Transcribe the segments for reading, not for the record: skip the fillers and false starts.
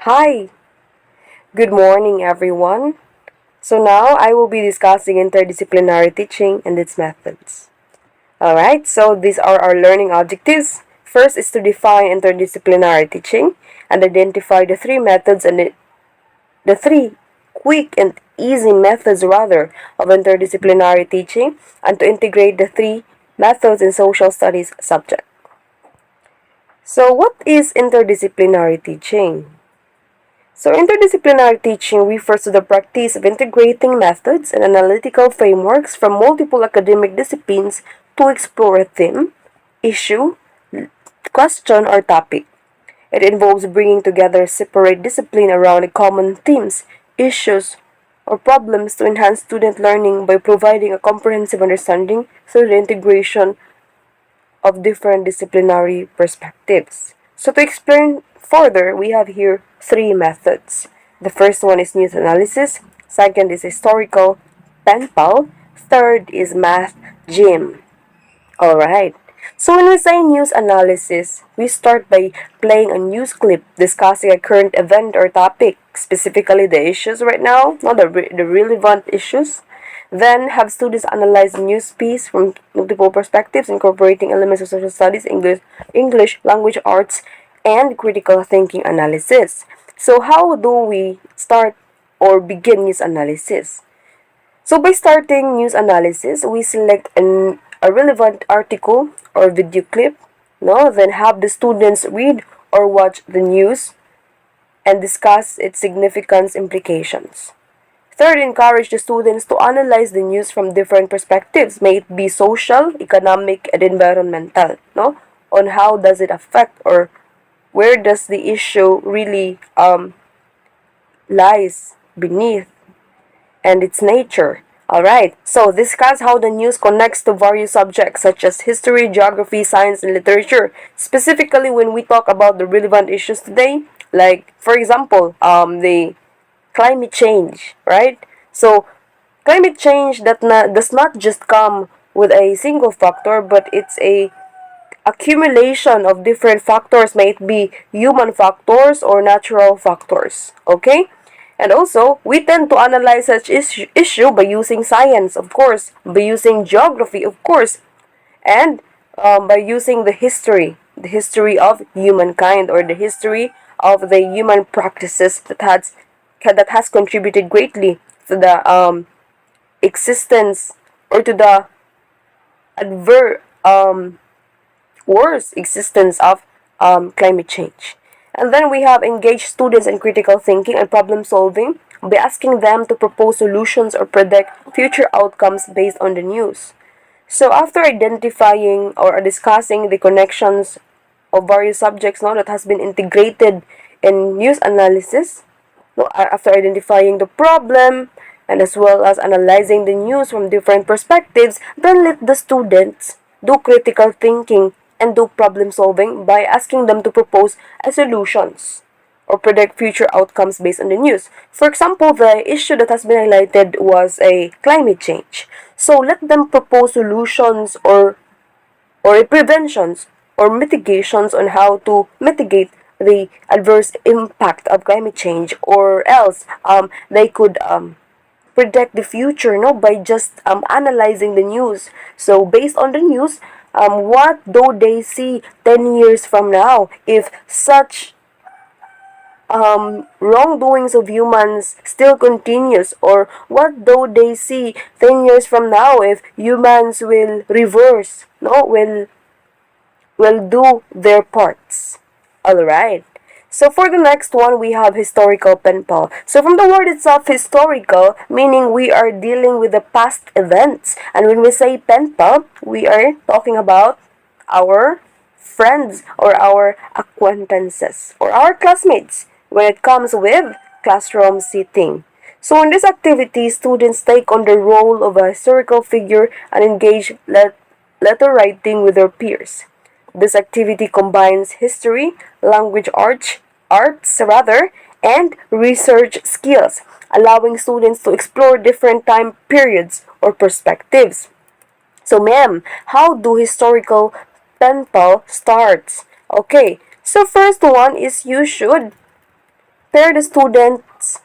Hi, good morning everyone. So now I will be discussing interdisciplinary teaching and its methods. Alright, so these are our learning objectives. First is to define interdisciplinary teaching and identify the three methods and the three quick and easy methods rather of interdisciplinary teaching and to integrate the three methods in social studies subject. So what is interdisciplinary teaching? So, interdisciplinary teaching refers to the practice of integrating methods and analytical frameworks from multiple academic disciplines to explore a theme, issue, question, or topic. It involves bringing together separate disciplines around common themes, issues, or problems to enhance student learning by providing a comprehensive understanding through the integration of different disciplinary perspectives. So to explain further, we have here three methods. The first one is news analysis, second is historical pen pal, third is math gym. Alright. So when we say news analysis, we start by playing a news clip discussing a current event or topic, specifically the issues right now, not the relevant issues. Then have students analyze the news piece from multiple perspectives, incorporating elements of social studies, English language arts, and critical thinking analysis. So how do we start or begin news analysis? So by starting news analysis, we select a relevant article or video clip, no? Then have the students read or watch the news and discuss its significance implications. Third, encourage the students to analyze the news from different perspectives, may it be social, economic, and environmental, no? On how does it affect or where does the issue really lies beneath and its nature. Alright, so discuss how the news connects to various subjects such as history, geography, science, and literature. Specifically, when we talk about the relevant issues today, like, for example, the climate change, right? So, climate change does not just come with a single factor, but it's a accumulation of different factors, may it be human factors or natural factors. Okay? And also, we tend to analyze such issue by using science, of course, by using geography, of course, and by using the history of humankind or the history of the human practices that has contributed greatly to the existence or to the adverse worse existence of climate change. And then we have engaged students in critical thinking and problem solving by asking them to propose solutions or predict future outcomes based on the news. So after identifying or discussing the connections of various subjects now that has been integrated in news analysis, after identifying the problem and as well as analyzing the news from different perspectives, then let the students do critical thinking and do problem solving by asking them to propose solutions or predict future outcomes based on the news. For example, the issue that has been highlighted was a climate change. So let them propose solutions or preventions or mitigations on how to mitigate the adverse impact of climate change, or else they could predict the future, no, by just analyzing the news. So based on the news, what do they see 10 years from now if such wrongdoings of humans still continues, or what do they see 10 years from now if humans will reverse, no, will do their parts. Alright. So for the next one, we have historical pen pal. So from the word itself, historical, meaning we are dealing with the past events. And when we say pen pal, we are talking about our friends or our acquaintances or our classmates when it comes with classroom sitting. So in this activity, students take on the role of a historical figure and engage letter writing with their peers. This activity combines history, language arts rather, and research skills, allowing students to explore different time periods or perspectives. So, ma'am, how do historical pen pal starts? Okay, so first one is you should pair the students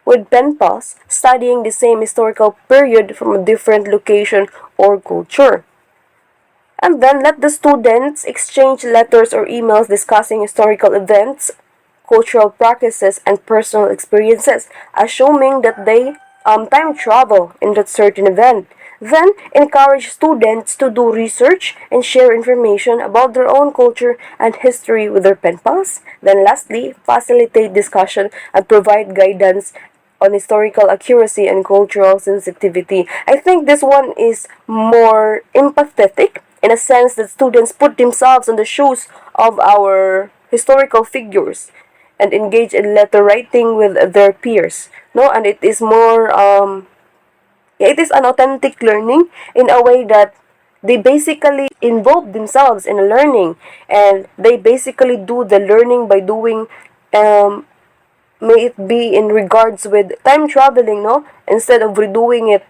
with pen pals studying the same historical period from a different location or culture. And then let the students exchange letters or emails discussing historical events, cultural practices, and personal experiences, assuming that they time travel in that certain event. Then encourage students to do research and share information about their own culture and history with their pen pals. Then lastly, facilitate discussion and provide guidance on historical accuracy and cultural sensitivity. I think this one is more empathetic in a sense that students put themselves on the shoes of our historical figures and engage in letter writing with their peers. No, and it is more it is an authentic learning in a way that they basically involve themselves in learning, and they basically do the learning by doing um, may it be in regards with time traveling, no, instead of redoing it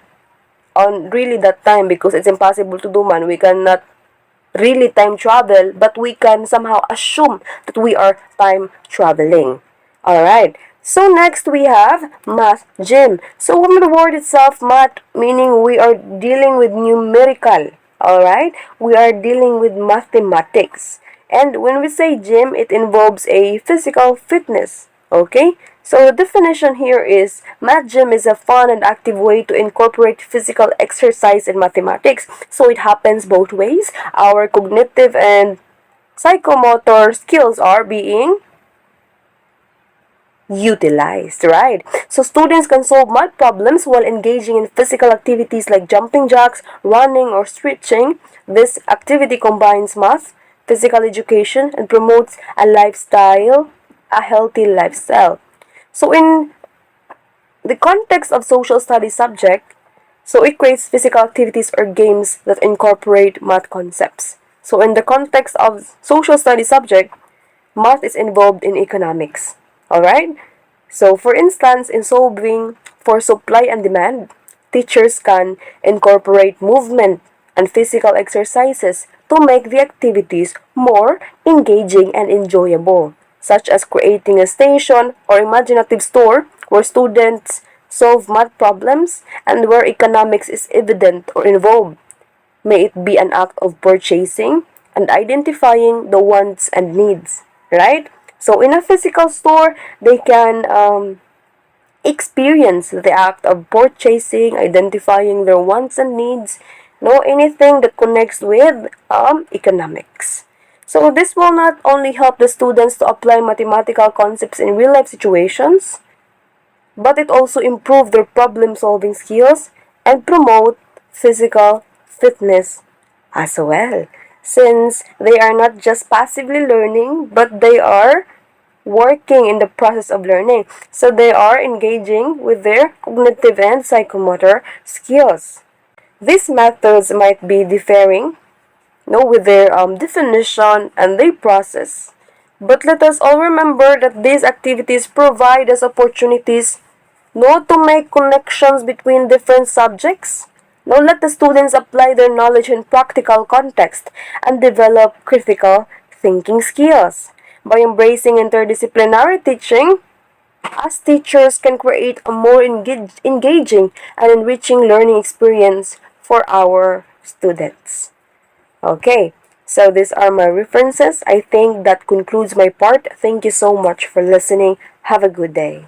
on really that time, because it's impossible to do, man. We cannot really time travel, but we can somehow assume that we are time traveling. Alright, so next we have math gym. So from the word itself, math, meaning we are dealing with numerical. Alright, we are dealing with mathematics. And when we say gym, it involves a physical fitness. Okay, so the definition here is math gym is a fun and active way to incorporate physical exercise in mathematics. So it happens both ways. Our cognitive and psychomotor skills are being utilized, right? So students can solve math problems while engaging in physical activities like jumping jacks, running, or stretching. This activity combines math, physical education, and promotes a healthy lifestyle. So in the context of social studies subject, so it creates physical activities or games that incorporate math concepts. So in the context of social studies subject, math is involved in economics. Alright? So for instance, in solving for supply and demand, teachers can incorporate movement and physical exercises to make the activities more engaging and enjoyable, such as creating a station or imaginative store where students solve math problems and where economics is evident or involved. May it be an act of purchasing and identifying the wants and needs, right? So in a physical store, they can experience the act of purchasing, identifying their wants and needs, know anything that connects with economics. So this will not only help the students to apply mathematical concepts in real life situations, but it also improve their problem solving skills and promote physical fitness as well, since they are not just passively learning, but they are working in the process of learning. So they are engaging with their cognitive and psychomotor skills. These methods might be differing, with their definition and their process. But let us all remember that these activities provide us opportunities, to make connections between different subjects. Let the students apply their knowledge in practical context and develop critical thinking skills. By embracing interdisciplinary teaching, us teachers can create a more engaging and enriching learning experience for our students. Okay, so these are my references. I think that concludes my part. Thank you so much for listening. Have a good day.